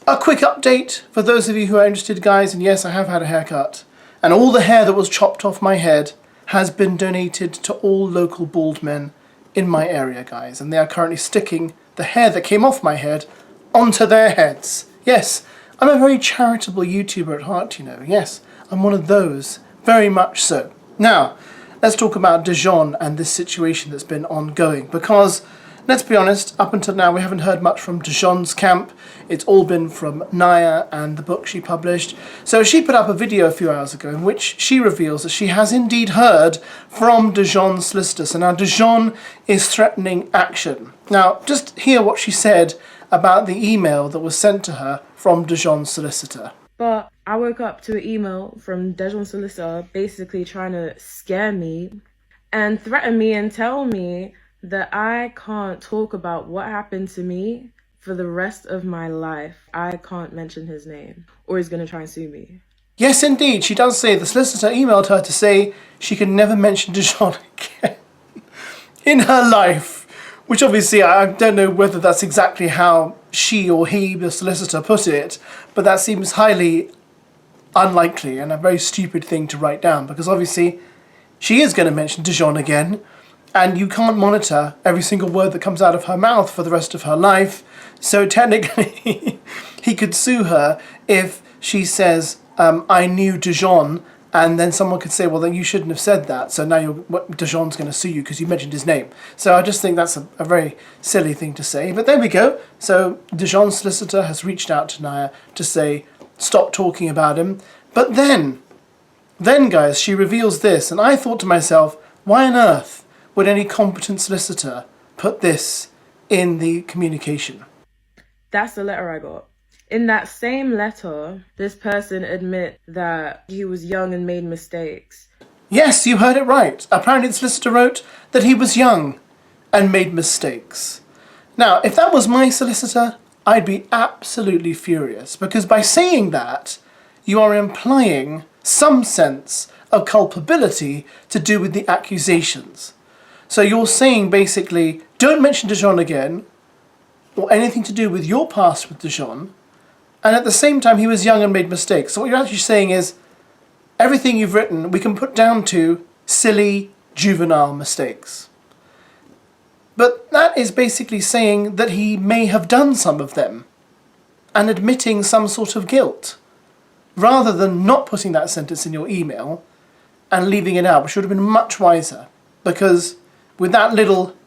A quick update for those of you who are interested, guys, and yes, I have had a haircut. And all the hair that was chopped off my head has been donated to all local bald men in my area, guys. And they are currently sticking the hair that came off my head onto their heads. Yes, I'm a very charitable YouTuber at heart, you know. Yes, I'm one of those. Very much so. Now, let's talk about Dejon and this situation that's been ongoing. Because, let's be honest, up until now we haven't heard much from Dejon's camp. It's all been from NIAH and the book she published. So she put up a video a few hours ago in which she reveals that she has indeed heard from Dejon's solicitor. So now Dejon is threatening action. Now, just hear what she said about the email that was sent to her from Dejon's solicitor. But I woke up to an email from Dejon's solicitor basically trying to scare me and threaten me and tell me that I can't talk about what happened to me for the rest of my life. I can't mention his name or he's going to try and sue me. Yes, indeed. She does say the solicitor emailed her to say she can never mention Dejon again in her life. Which obviously I don't know whether that's exactly how she or he, the solicitor, put it, but that seems highly unlikely and a very stupid thing to write down, because obviously she is going to mention Dejon again, and you can't monitor every single word that comes out of her mouth for the rest of her life. So technically he could sue her if she says, I knew Dejon, and then someone could say, well, then you shouldn't have said that, so now Dejon's going to sue you because you mentioned his name. So I just think that's a very silly thing to say. But there we go. So Dejon's solicitor has reached out to NIAH to say, stop talking about him. But then, guys, she reveals this, and I thought to myself, why on earth would any competent solicitor put this in the communication? That's the letter I got. In that same letter, this person admit that he was young and made mistakes. Yes, you heard it right. Apparently the solicitor wrote that he was young and made mistakes. Now, if that was my solicitor, I'd be absolutely furious, because by saying that, you are implying some sense of culpability to do with the accusations. So you're saying basically, don't mention Dejon again, or anything to do with your past with Dejon, and at the same time he was young and made mistakes. So what you're actually saying is, everything you've written we can put down to silly, juvenile mistakes. But that is basically saying that he may have done some of them, and admitting some sort of guilt, rather than not putting that sentence in your email and leaving it out, which would have been much wiser. Because with that little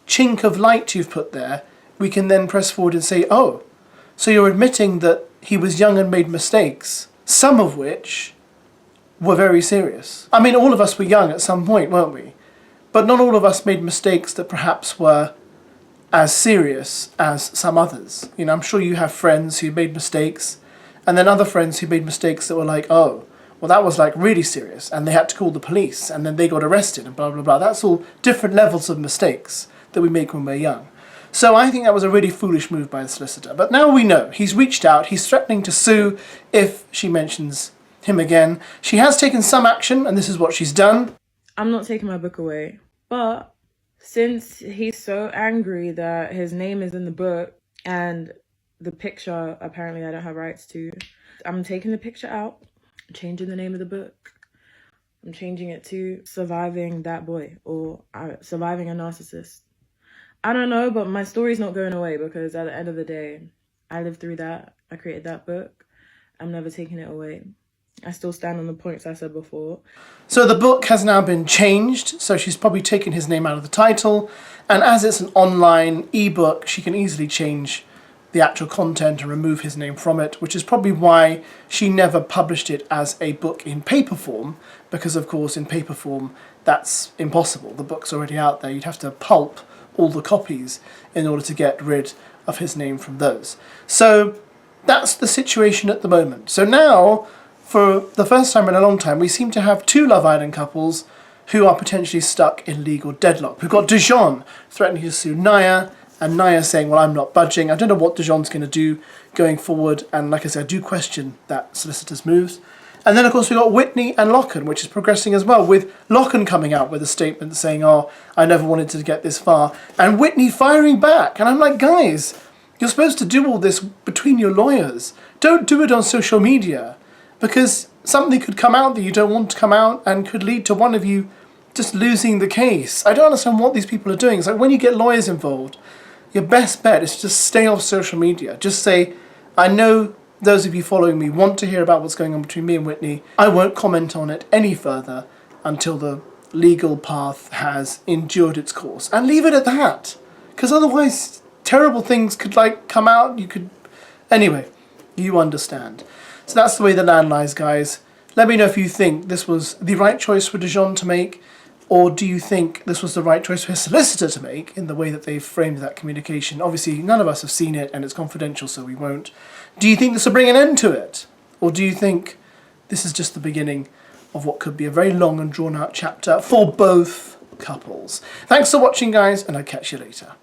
chink of light you've put there, we can then press forward and say, oh, so you're admitting that he was young and made mistakes, some of which were very serious. I mean, all of us were young at some point, weren't we? But not all of us made mistakes that perhaps were as serious as some others. You know, I'm sure you have friends who made mistakes, and then other friends who made mistakes that were like, oh, well, that was like really serious, and they had to call the police, and then they got arrested, and blah, blah, blah. That's all different levels of mistakes that we make when we're young. So I think that was a really foolish move by the solicitor. But now we know. He's reached out. He's threatening to sue if she mentions him again. She has taken some action, and this is what she's done. I'm not taking my book away. But since he's so angry that his name is in the book and the picture, apparently I don't have rights to, I'm taking the picture out, changing the name of the book. I'm changing it to Surviving That Boy, or Surviving a Narcissist. I don't know, but my story's not going away, because at the end of the day, I lived through that. I created that book. I'm never taking it away. I still stand on the points I said before. So the book has now been changed, so she's probably taken his name out of the title, and as it's an online ebook, she can easily change the actual content and remove his name from it, which is probably why she never published it as a book in paper form, because of course in paper form that's impossible. The book's already out there. You'd have to pulp all the copies in order to get rid of his name from those. So that's the situation at the moment. So now, for the first time in a long time, we seem to have two Love Island couples who are potentially stuck in legal deadlock. We've got Dejon threatening to sue NIAH, and NIAH saying, well, I'm not budging. I don't know what Dejon's going to do going forward, and like I said, I do question that solicitor's moves. And then, of course, we've got Whitney and Locken, which is progressing as well, with Locken coming out with a statement saying, oh, I never wanted to get this far, and Whitney firing back. And I'm like, guys, You're supposed to do all this between your lawyers. Don't do it on social media, because something could come out that you don't want to come out and could lead to one of you just losing the case. I don't understand what these people are doing. It's like when you get lawyers involved, your best bet is to just stay off social media. Just say, I know those of you following me want to hear about what's going on between me and Whitney. I won't comment on it any further until the legal path has endured its course. And leave it at that. Because otherwise, terrible things could come out. Anyway, you understand. So that's the way the land lies, guys. Let me know if you think this was the right choice for Dejon to make, or do you think this was the right choice for his solicitor to make in the way that they've framed that communication? Obviously, none of us have seen it and it's confidential, so we won't. Do you think this will bring an end to it? Or do you think this is just the beginning of what could be a very long and drawn out chapter for both couples? Thanks for watching, guys, and I'll catch you later.